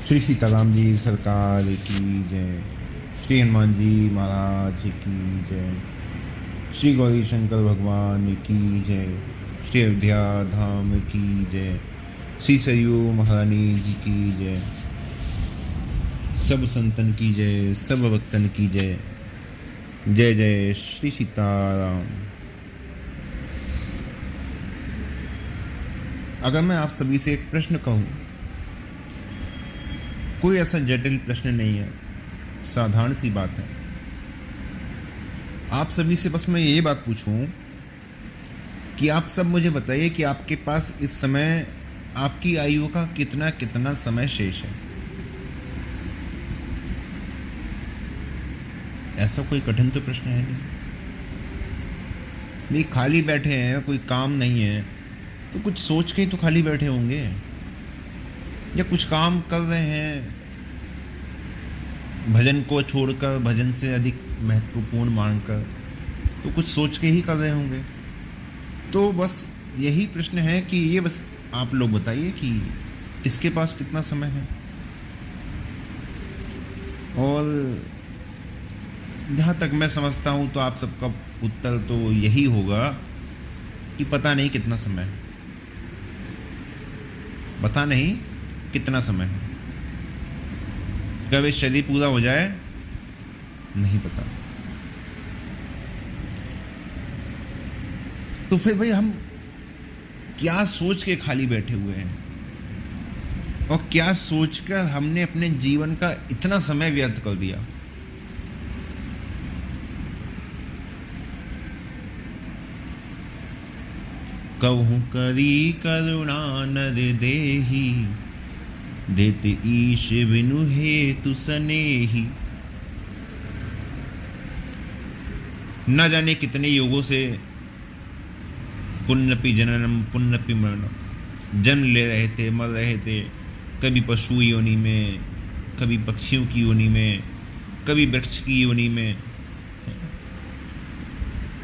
श्री सीताराम जी सरकार की जय। श्री हनुमान जी महाराज की जय। श्री गौरी शंकर भगवान की जय। श्री अयोध्या धाम की जय। श्री सरयू महारानी जी की जय। सब संतन की जय, सब भक्तन की जय। जय जय श्री सीताराम। अगर मैं आप सभी से एक प्रश्न कहूं, कोई ऐसा जटिल प्रश्न नहीं है, साधारण सी बात है। आप सभी से बस मैं ये बात पूछूं कि आप सब मुझे बताइए कि आपके पास इस समय आपकी आयु का कितना कितना समय शेष है। ऐसा कोई कठिन तो प्रश्न है नहीं। खाली बैठे हैं, कोई काम नहीं है, तो कुछ सोच के ही तो खाली बैठे होंगे, या कुछ काम कर रहे हैं भजन को छोड़कर, भजन से अधिक महत्वपूर्ण मानकर, तो कुछ सोच के ही कर रहे होंगे। तो बस यही प्रश्न है कि ये बस आप लोग बताइए कि किसके पास कितना समय है। और जहाँ तक मैं समझता हूँ तो आप सबका उत्तर तो यही होगा कि पता नहीं कितना समय है, पता नहीं कितना समय है, कब ये शरीर पूरा हो जाए नहीं पता। तो फिर भाई हम क्या सोच के खाली बैठे हुए हैं, और क्या सोचकर हमने अपने जीवन का इतना समय व्यर्थ कर दिया। कहूँ करी करुणा नद देही, देते ईश बिनु हेतु सनेही। न जाने कितने युगों से पुण्यपि जननम पुण्यपि मरणम जन्म ले रहे थे, मर रहे थे, कभी पशु योनि में, कभी पक्षियों की योनि में, कभी वृक्ष की योनि में,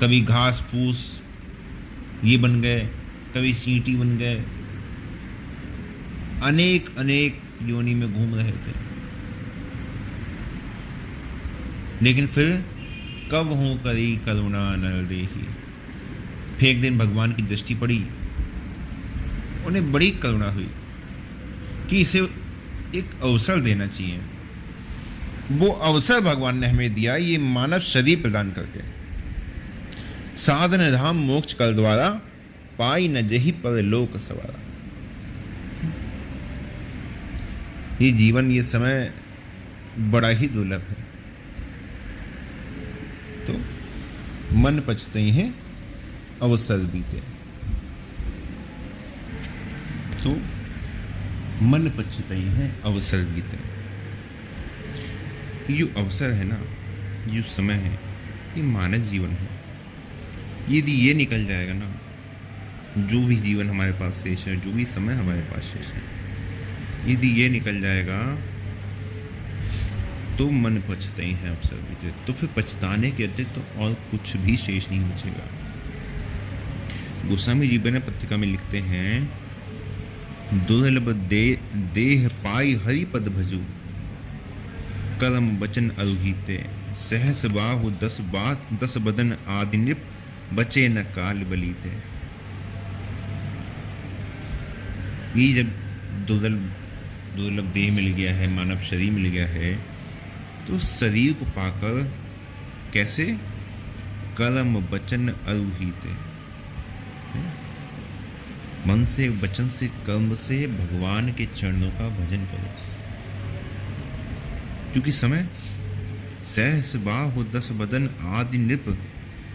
कभी घास फूस ये बन गए, कभी चींटी बन गए, अनेक अनेक योनि में घूम रहे थे। लेकिन फिर कब हूँ करी करुणा नर देही। फिर एक दिन भगवान की दृष्टि पड़ी, उन्हें बड़ी करुणा हुई कि इसे एक अवसर देना चाहिए। वो अवसर भगवान ने हमें दिया, ये मानव शरीर प्रदान करके। साधन धाम मोक्ष कल द्वारा, पाई न जही पर लोक सवारा। ये जीवन, ये समय बड़ा ही दुर्लभ है। तो मन पछते हैं अवसर बीते। तो मन पछते हैं अवसर बीते। ये अवसर है ना, ये समय है, ये मानव जीवन है। यदि ये निकल जाएगा ना, जो भी जीवन हमारे पास शेष है, जो भी समय हमारे पास शेष है, यदि ये निकल जाएगा तो मन पछते हैं अवसर बीते। तो फिर पछताने के अतिरिक्त तो और कुछ भी शेष नहीं बचेगा। गोस्वामी जी बने पत्रिका में लिखते हैं, दुर्लभ देह पाई हरि पद भजू, कर्म वचन अरुहिते, सहस बाहु दस बदन आदि नृप, बचे न काल बलीते। ये जब दुर्लभ देह मिल गया है, मानव शरीर मिल गया है, तो शरीर को पाकर कैसे कर्म वचन अरुहिते, मन से, वचन से, कर्म से भगवान के चरणों का भजन करो। क्योंकि समय सहस बाहु दस बदन आदि नृप,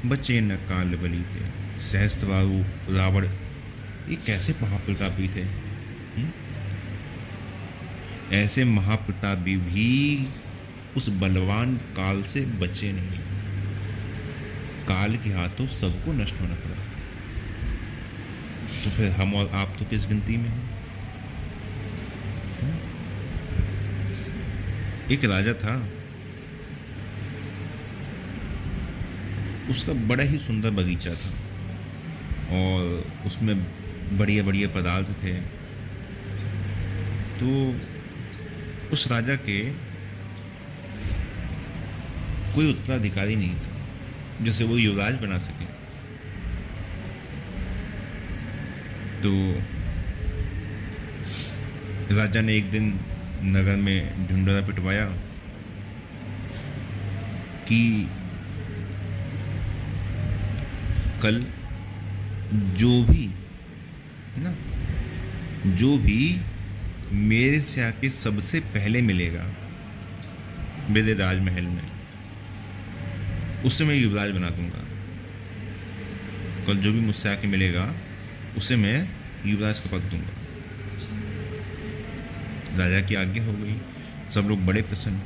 बचे न काल बलीते। सहस्त्रबाहु रावण ये कैसे महाप्रतापी थे। ऐसे महाप्रतापी भी उस बलवान काल से बचे नहीं। काल के हाथों सबको नष्ट होना पड़ा। तो फिर हम और आप तो किस गिनती में हैं? एक राजा था, उसका बड़ा ही सुंदर बगीचा था और उसमें बढ़िया बढ़िया पदार्थ थे। तो उस राजा के कोई उत्तराधिकारी नहीं था जिसे वो युवराज बना सके। तो राजा ने एक दिन नगर में ढिंढोरा पिटवाया कि कल जो भी ना, जो भी मेरे से आके सबसे पहले मिलेगा मेरे राजमहल में, उससे मैं युवराज बना दूंगा। कल जो भी मुझसे आके मिलेगा उसे मैं युवराज का पद दूंगा। राजा की आज्ञा हो गई। सब लोग बड़े प्रसन्न।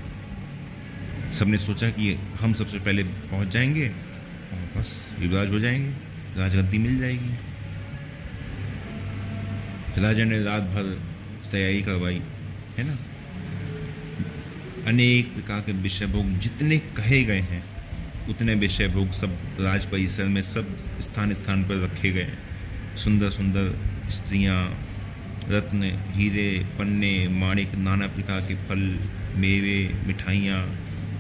सबने सोचा कि हम सबसे पहले पहुंच जाएंगे और बस युवराज हो जाएंगे, राजगद्दी मिल जाएगी। राजा ने रात भर तैयारी करवाई, है ना। अनेक प्रकार के विषय भोग जितने कहे गए हैं उतने विषय भोग सब राज परिसर में सब स्थान स्थान पर रखे गए। सुंदर सुंदर स्त्रियां, रत्न, हीरे, पन्ने, माणिक, नाना प्रकार के फल, मेवे, मिठाइयाँ,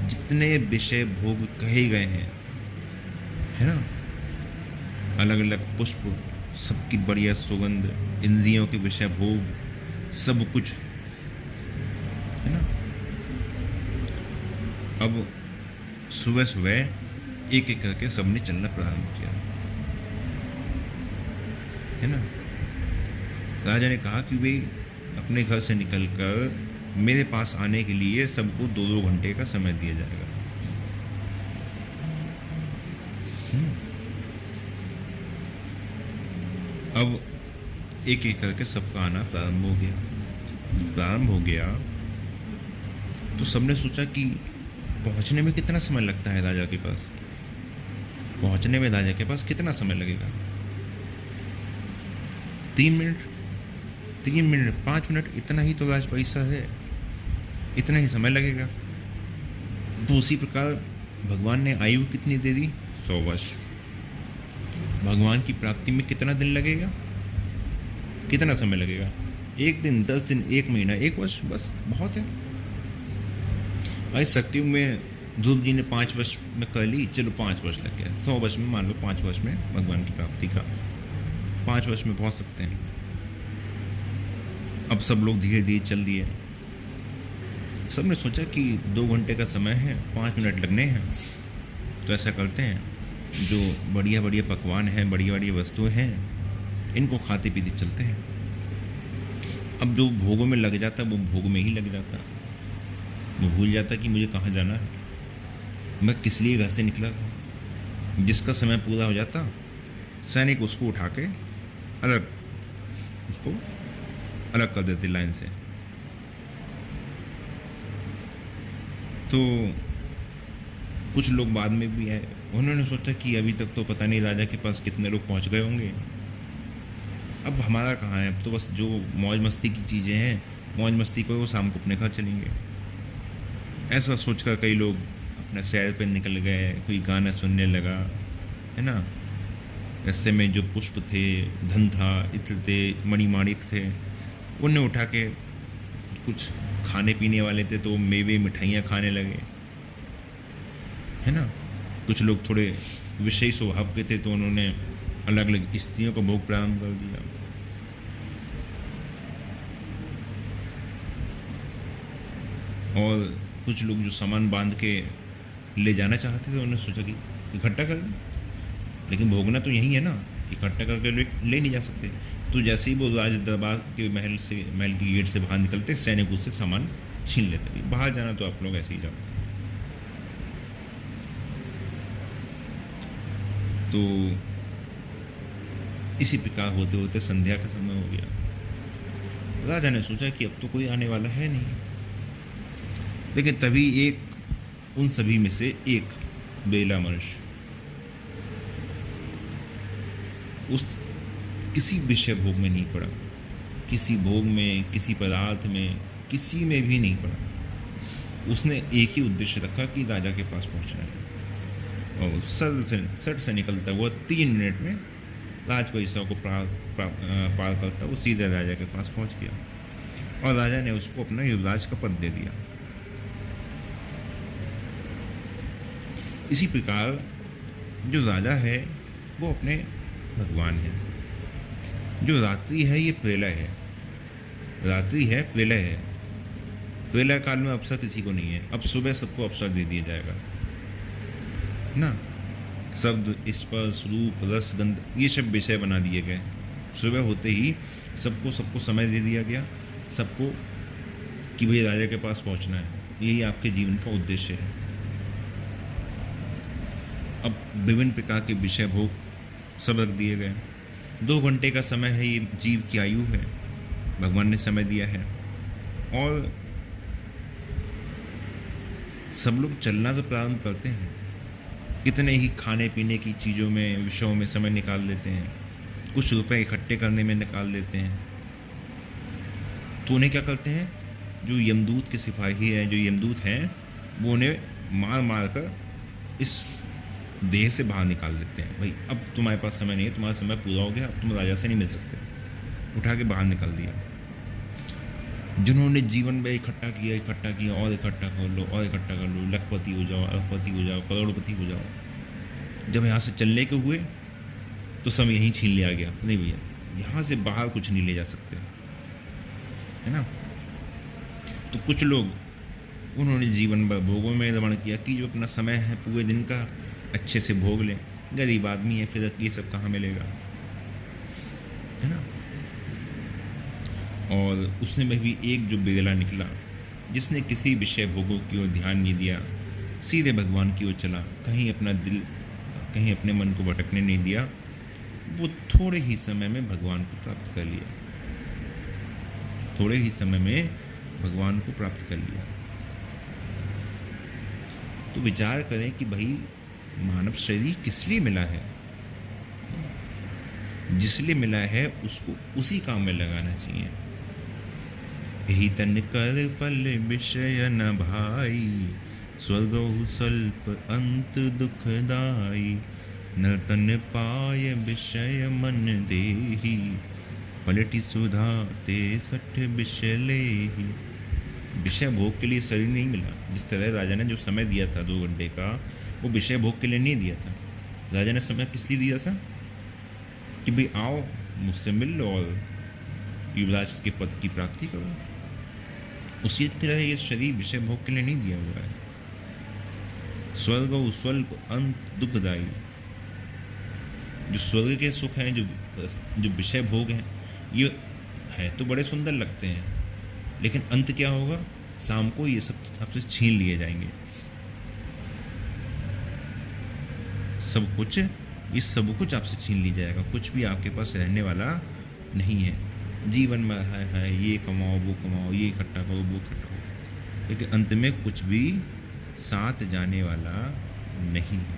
जितने विषय भोग कहे गए हैं, है ना, अलग अलग पुष्प, सबकी बढ़िया सुगंध, इंद्रियों के विषय भोग, सब कुछ, है ना। अब सुबह सुबह एक एक करके सबने चलना प्रारंभ किया, है ना। राजा ने कहा कि वे अपने घर से निकलकर मेरे पास आने के लिए सबको 2-2 घंटे का समय दिया जाएगा। अब एक एक करके सबका आना प्रारंभ हो गया। तो सबने सोचा कि पहुंचने में कितना समय लगता है राजा के पास, पहुंचने में राजा के पास कितना समय लगेगा। 3 मिनट, 5 मिनट, इतना ही तो राज पैसा है, इतना ही समय लगेगा। तो उसी प्रकार भगवान ने आयु कितनी दे दी, 100 वर्ष। भगवान की प्राप्ति में कितना दिन लगेगा, कितना समय लगेगा, 1 दिन, 10 दिन, 1 महीना, 1 वर्ष, बस बहुत है। भाई सत्युग में ध्रुव जी ने 5 वर्ष में कर ली, चलो 5 वर्ष लग गया, 100 वर्ष में मान लो, 5 वर्ष में भगवान की प्राप्ति का 5 वर्ष में पहुंच सकते हैं। अब सब लोग धीरे धीरे चल दिए। सबने सोचा कि 2 घंटे का समय है, 5 मिनट लगने हैं, तो ऐसा करते हैं, जो बढ़िया बढ़िया पकवान हैं, बढ़िया बढ़िया वस्तुएं हैं, इनको खाते पीते चलते हैं। अब जो भोगों में लग जाता वो भोग में ही लग जाता, वो भूल जाता कि मुझे कहाँ जाना है, मैं किस लिए घर से निकला था। जिसका समय पूरा हो जाता, सैनिक उसको उठा के उसको अलग कर देते लाइन से। तो कुछ लोग बाद में भी आए, उन्होंने सोचा कि अभी तक तो पता नहीं राजा के पास कितने लोग पहुंच गए होंगे, अब हमारा कहाँ है, अब तो बस जो मौज मस्ती की चीज़ें हैं, मौज मस्ती करो, शाम को अपने घर चलेंगे। ऐसा सोचकर कई लोग अपना सैर पे निकल गए, कोई गाना सुनने लगा, है ना। रास्ते में जो पुष्प थे, धन था, इत्र थे, मणिमाणिक थे, उन्हें उठा के, कुछ खाने पीने वाले थे तो मेवे मिठाइयाँ खाने लगे, है ना। कुछ लोग थोड़े विषयी स्वभाव के थे तो उन्होंने अलग अलग स्त्रियों का भोग प्रारंभ कर दिया। और कुछ लोग जो सामान बांध के ले जाना चाहते थे उन्होंने सोचा कि इकट्ठा कर लें, लेकिन भोगना तो यही है ना, इकट्ठा करके ले नहीं जा सकते। तो जैसे ही वो राज दरबार के महल की गेट से बाहर निकलते, सैनिक उससे सामान छीन लेते, बाहर जाना तो आप लोग ऐसे ही जाओ। तो इसी प्रकार होते होते संध्या का समय हो गया। राजा ने सोचा कि अब तो कोई आने वाला है नहीं, लेकिन तभी एक उन सभी में से एक बेला मनुष्य उस किसी विषय भोग में नहीं पड़ा, किसी भोग में, किसी पदार्थ में, किसी में भी नहीं पड़ा। उसने एक ही उद्देश्य रखा कि राजा के पास पहुंचना है, और सट से निकलता हुआ 3 मिनट में राज परिसर को पार करता वो सीधे राजा के पास पहुंच गया। और राजा ने उसको अपना युवराज का पद दे दिया। इसी प्रकार जो राजा है वो अपने भगवान है। जो रात्रि है ये प्रलय है, रात्रि है प्रलय है। प्रलय काल में अवसर किसी को नहीं है। अब सुबह सबको अवसर दे दिया जाएगा ना। शब्द, स्पर्श, रूप, रस, गंध ये सब विषय बना दिए गए। सुबह होते ही सबको समय दे दिया गया, सबको कि भाई राजा के पास पहुंचना है। यही आपके जीवन का उद्देश्य है। अब विभिन्न प्रकार के विषय भोग सब रख दिए गए। 2 घंटे का समय है, ये जीव की आयु है, भगवान ने समय दिया है। और सब लोग चलना तो प्रारंभ करते हैं, कितने ही खाने पीने की चीज़ों में, विषयों में समय निकाल देते हैं, कुछ रुपए इकट्ठे करने में निकाल देते हैं। तो उन्हें क्या करते हैं, जो यमदूत के सिपाही हैं, जो यमदूत हैं, वो उन्हें मार मार कर इस देह से बाहर निकाल देते हैं। भाई अब तुम्हारे पास समय नहीं है, तुम्हारा समय पूरा हो गया, अब तुम राजा से नहीं मिल सकते, उठा के बाहर निकाल दिया। जिन्होंने जीवन में इकट्ठा किया और इकट्ठा कर लो और इकट्ठा कर लो, लखपति हो जाओ, अरबपति हो जाओ, करोड़पति हो जाओ। जब यहाँ से चलने के हुए तो सब यहीं छीन लिया गया। नहीं भैया, यहाँ से बाहर कुछ नहीं ले जा सकते, है ना। तो कुछ लोग उन्होंने जीवन भर भोगों में रमण किया कि जो अपना समय है पूरे दिन का अच्छे से भोग लें। गरीब आदमी है, फिर ये सब कहाँ मिलेगा, है ना। और उसमें भी एक जो बिगला निकला, जिसने किसी विषय भोगों की ओर ध्यान नहीं दिया, सीधे भगवान की ओर चला, कहीं अपना दिल, कहीं अपने मन को भटकने नहीं दिया, वो थोड़े ही समय में भगवान को प्राप्त कर लिया, थोड़े ही समय में भगवान को प्राप्त कर लिया। तो विचार करें कि भाई मानव शरीर किस लिए मिला है। जिस लिए मिला है उसको उसी काम में लगाना चाहिए। यही तन कर फल विषय न भाई, स्वर्ग स्वल्प अंत दुखदाई, न तन पाय विषय मन देही, पलटी सुधा ते सठ विषय लेही। विषय भोग के लिए शरीर नहीं मिला। जिस तरह राजा ने जो समय दिया था 2 घंटे का, वो विषय भोग के लिए नहीं दिया था। राजा ने समय किस लिए दिया था कि भाई आओ मुझसे मिल लो और युवराज के पद की प्राप्ति करो। उसी तरह ये शरीर विषय भोग के लिए नहीं दिया हुआ है। स्वर्ग स्वल्प अंत दुखदायी। जो स्वर्ग के सुख हैं, जो विषय भोग हैं, ये है तो बड़े सुंदर लगते हैं, लेकिन अंत क्या होगा, शाम को ये सब आपसे छीन लिए जाएंगे। सब कुछ आपसे छीन लिया जाएगा। कुछ भी आपके पास रहने वाला नहीं है। जीवन में है ये कमाओ वो कमाओ, ये इकट्ठा करो वो इकट्ठा करो, लेकिन अंत में कुछ भी साथ जाने वाला नहीं है।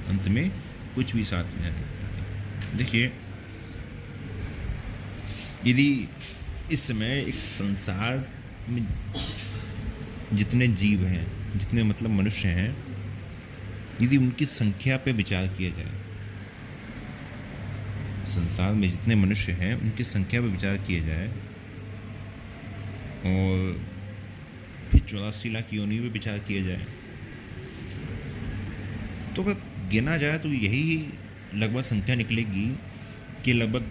अंत में कुछ भी साथ जाने वाला नहीं। देखिए, यदि इस समय एक संसार में जितने जीव हैं, जितने मतलब मनुष्य हैं, यदि उनकी संख्या पे विचार किया जाए, संसार में जितने मनुष्य हैं उनकी संख्या पे विचार किया जाए, और फिर 84 लाख योनि पे विचार किया जाए, तो अगर गिना जाए तो यही लगभग संख्या निकलेगी कि लगभग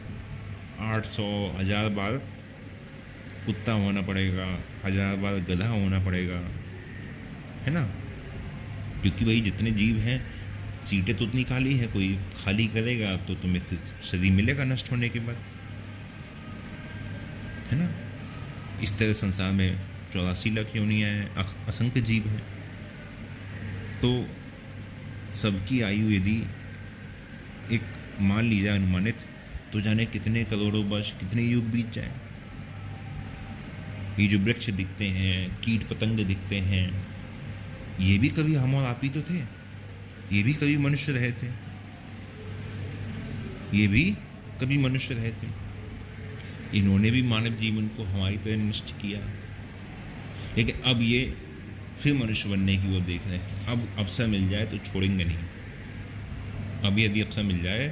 800,000 बार कुत्ता होना पड़ेगा, 1000 बार गधा होना पड़ेगा, है ना। क्योंकि भाई जितने जीव हैं, सीटें तो उतनी खाली है, कोई खाली करेगा तो तुम्हें शरीर मिलेगा नष्ट होने के बाद, है ना। इस तरह संसार में 84 लाख योनियाँ हैं, असंख्य जीव हैं। तो सबकी आयु यदि एक मान ली जाए अनुमानित, तो जाने कितने करोड़ों वर्ष, कितने युग बीत जाए। ये जो वृक्ष दिखते हैं, कीट पतंग दिखते हैं, ये भी कभी हम और आप ही तो थे। ये भी कभी मनुष्य रहे थे, ये भी कभी मनुष्य रहे थे। इन्होंने भी मानव जीवन को हमारी तरह नष्ट किया, लेकिन अब ये फिर मनुष्य बनने की ओर देख रहे हैं। अब अवसर मिल जाए तो छोड़ेंगे नहीं। अब यदि अवसर मिल जाए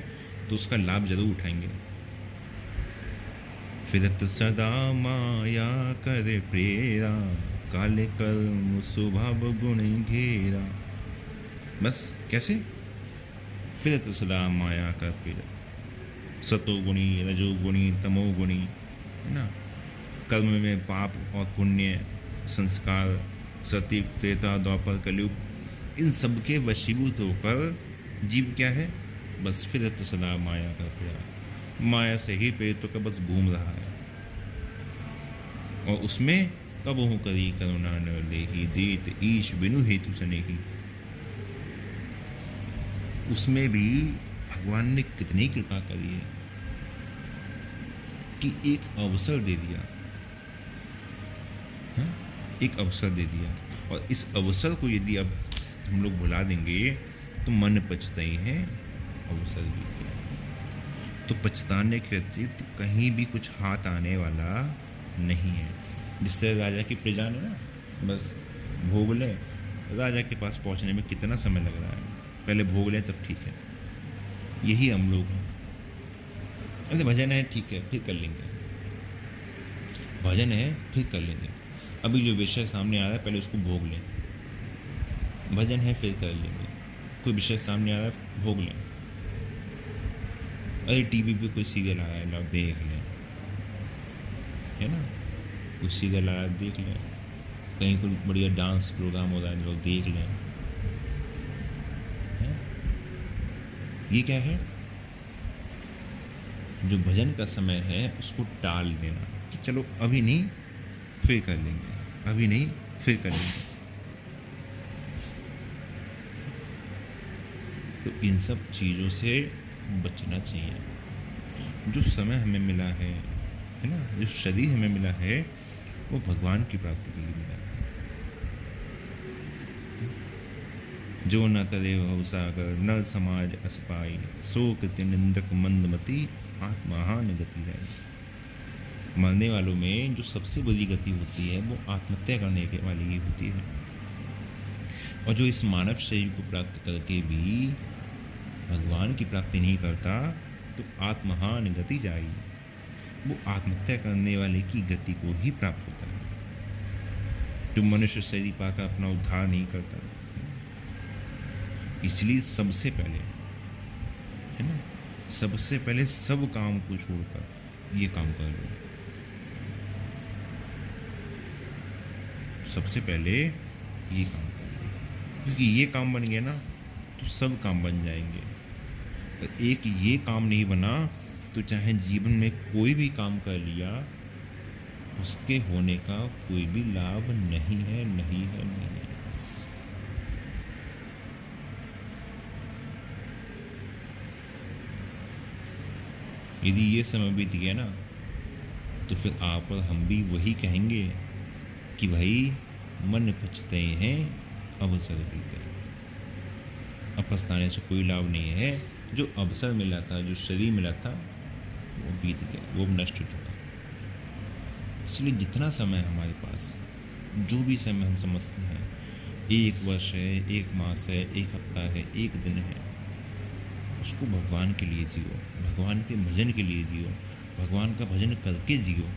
तो उसका लाभ जरूर उठाएंगे। फिरत सदा माया कर प्रेरा, काले कर्म स्वभाव गुण घेरा। बस कैसे? फिरत सदा माया कर प्रेरा, सतोगुणी रजोगुणी तमोगुणी, है ना। कर्म में पाप और पुण्य, संस्कार, सतयुग त्रेता द्वापर कलयुग, इन सब के वशीभूत होकर जीव क्या है? बस फिरत सदा माया का प्यार, माया से ही प्रेरित होकर बस घूम रहा है। और उसमें कब हूँ करी करुणा न लेही, देत ईश बिनु हेतु सनेही। उसमें भी भगवान ने कितनी कृपा करी है कि एक अवसर दे दिया, हाँ? एक अवसर दे दिया। और इस अवसर को यदि अब हम लोग भुला देंगे तो मन पछताई है, अवसर भी दिया। तो पछताने के अतिरिक्त कहीं भी कुछ हाथ आने वाला नहीं है। जिससे राजा की प्रजा ने ना बस भोग लें, राजा के पास पहुंचने में कितना समय लग रहा है, पहले भोग लें तब ठीक है। यही हम लोग हैं। अरे भजन है ठीक है फिर कर लेंगे, भजन है फिर कर लेंगे, अभी जो विषय सामने आ रहा है पहले उसको भोग लें। भजन है फिर कर लेंगे, कोई विषय सामने आ रहा है भोग लें। अरे टीवी पे कोई सीरियल आ रहा है, लोग देख लें, है ना। कोई सीरियल आ रहा है देख लें, कहीं कोई बढ़िया डांस प्रोग्राम हो रहा है लोग देख लें, है? ये क्या है? जो भजन का समय है उसको टाल देना कि चलो अभी नहीं फिर कर लेंगे, अभी नहीं फिर कर लेंगे। तो इन सब चीज़ों से बचना चाहिए। जो समय हमें मिला है ना, जो शरीर हमें मिला है वो भगवान की प्राप्ति के लिए मिला है। जो न तले भव सागर, न समाज अस पाई, सो कृति निंदक मंदमती, आत्महान गति है। मरने वालों में जो सबसे बुरी गति होती है वो आत्महत्या करने के वाली ही होती है। और जो इस मानव शरीर को प्राप्त करके भी भगवान की प्राप्ति नहीं करता तो आत्महान गति जाई, वो आत्महत्या करने वाले की गति को ही प्राप्त होता है। जो मनुष्य शरीर पाकर अपना उद्धार नहीं करता, इसलिए सबसे पहले, है ना, सबसे पहले सब काम को छोड़कर ये काम कर लो। सबसे पहले ये काम कर लो, क्योंकि ये काम बन गया ना तो सब काम बन जाएंगे। तो एक ये काम नहीं बना तो चाहे जीवन में कोई भी काम कर लिया उसके होने का कोई भी लाभ नहीं है, नहीं है, नहीं है। यदि ये समय बीत गया ना तो फिर आप और हम भी वही कहेंगे कि भाई मन पछते हैं अवसर बीते। अब पछताने से कोई लाभ नहीं है। जो अवसर मिला था, जो शरीर मिला था वो बीत गया, वो नष्ट हो चुका। इसलिए जितना समय हमारे पास, जो भी समय हम समझते हैं, 1 वर्ष है, 1 मास है, 1 हफ्ता है, 1 दिन है, उसको भगवान के लिए जियो, भगवान के भजन के लिए जियो, भगवान का भजन करके जियो।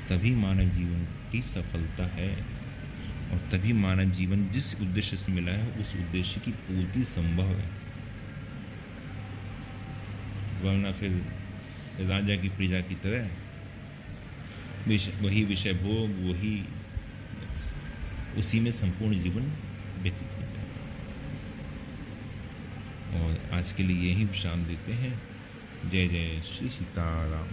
तभी मानव जीवन की सफलता है और तभी मानव जीवन जिस उद्देश्य से मिला है उस उद्देश्य की पूर्ति संभव है। वरना फिर राजा की प्रजा की तरह वही विषय भोग, वही उसी में संपूर्ण जीवन व्यतीत हो जाए। और आज के लिए यही विश्राम देते हैं। जय जय श्री सीताराम।